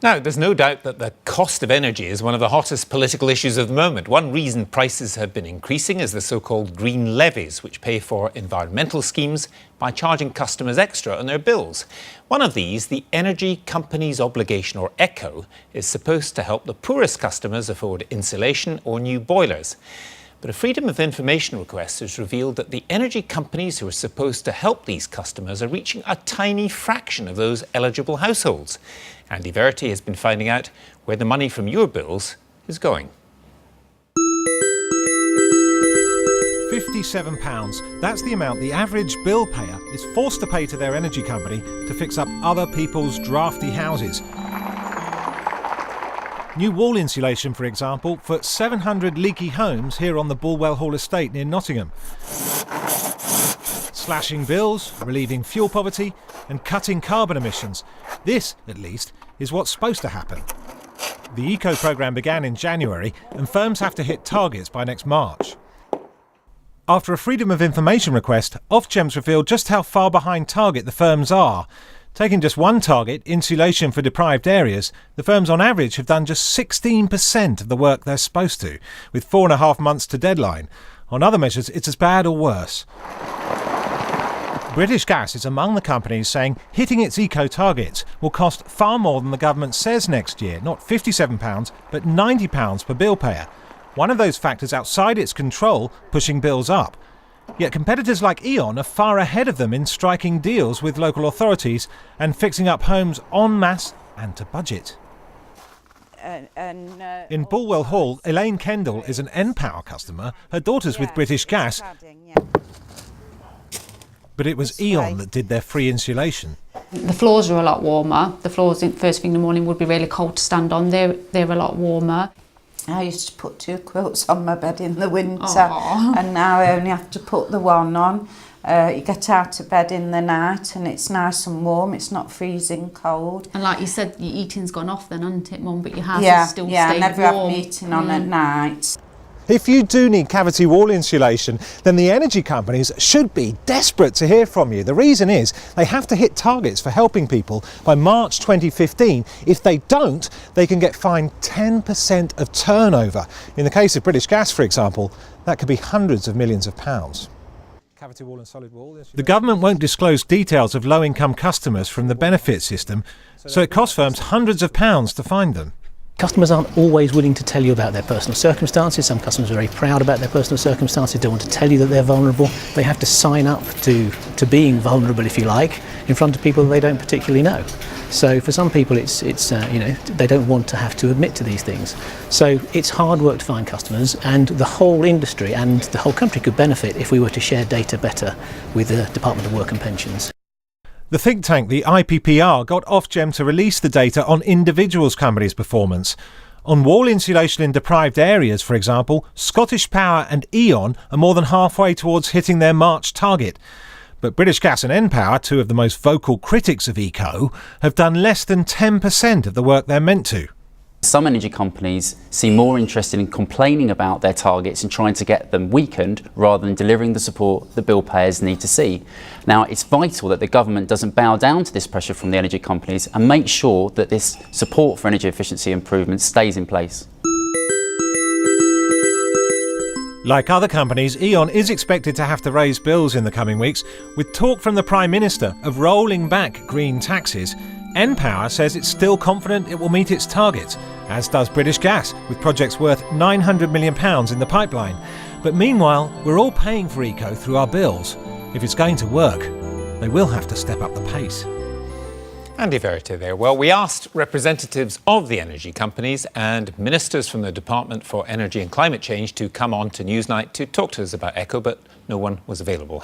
Now, there's no doubt that the cost of energy is one of the hottest political issues of the moment. One reason prices have been increasing is the so-called green levies, which pay for environmental schemes by charging customers extra on their bills. One of these, the Energy Companies Obligation, or ECO, is supposed to help the poorest customers afford insulation or new boilers. But a Freedom of Information request has revealed that the energy companies who are supposed to help these customers are reaching a tiny fraction of those eligible households. Andy Verity has been finding out where the money from your bills is going. £57. That's the amount the average bill payer is forced to pay to their energy company to fix up other people's drafty houses. New wall insulation, for example, for 700 leaky homes here on the Bulwell Hall estate near Nottingham. Slashing bills, relieving fuel poverty and cutting carbon emissions. This, at least, is what's supposed to happen. The ECO programme began in January and firms have to hit targets by next March. After a Freedom of Information request, Ofgem's revealed just how far behind target the firms are. Taking just one target, insulation for deprived areas, the firms on average have done just 16% of the work they're supposed to, with 4.5 months to deadline. On other measures, it's as bad or worse. British Gas is among the companies saying hitting its eco targets will cost far more than the government says next year, not £57, but £90 per bill payer. One of those factors outside its control, pushing bills up. Yet competitors like E.ON are far ahead of them in striking deals with local authorities and fixing up homes en masse and to budget. In Bulwell Hall, Elaine Kendall is an npower customer. Her daughter's with British Gas. But it was E.ON that did their free insulation. The floors are a lot warmer. The floors first thing in the morning would be really cold to stand on. They're a lot warmer. I used to put 2 quilts on my bed in the winter. And now I only have to put the one on. You get out of bed in the night and it's nice and warm, it's not freezing cold. And like you said, your eating's gone off then, hasn't it, Mum? But your house is still staying warm. Yeah, I never have my eating on at night. If you do need cavity wall insulation, then the energy companies should be desperate to hear from you. The reason is they have to hit targets for helping people by March 2015. If they don't, they can get fined 10% of turnover. In the case of British Gas, for example, that could be hundreds of millions of pounds. Cavity wall and solid wall. The government won't disclose details of low-income customers from the benefit system, so it costs firms hundreds of pounds to find them. Customers aren't always willing to tell you about their personal circumstances. Some customers are very proud about their personal circumstances, don't want to tell you that they're vulnerable. They have to sign up to being vulnerable, if you like, in front of people they don't particularly know. So for some people it's they don't want to have to admit to these things. So it's hard work to find customers, and the whole industry and the whole country could benefit if we were to share data better with the Department of Work and Pensions. The think tank, the IPPR, got Ofgem to release the data on individuals' companies' performance. On wall insulation in deprived areas, for example, Scottish Power and E.ON are more than halfway towards hitting their March target. But British Gas and npower, two of the most vocal critics of ECO, have done less than 10% of the work they're meant to. Some energy companies seem more interested in complaining about their targets and trying to get them weakened rather than delivering the support the bill payers need to see. Now, it's vital that the government doesn't bow down to this pressure from the energy companies and make sure that this support for energy efficiency improvements stays in place. Like other companies, E.ON is expected to have to raise bills in the coming weeks, with talk from the Prime Minister of rolling back green taxes. npower says it's still confident it will meet its targets, as does British Gas, with projects worth £900 million in the pipeline. But meanwhile, we're all paying for ECO through our bills. If it's going to work, they will have to step up the pace. Andy Verity there. Well, we asked representatives of the energy companies and ministers from the Department for Energy and Climate Change to come on to Newsnight to talk to us about ECO, but no one was available.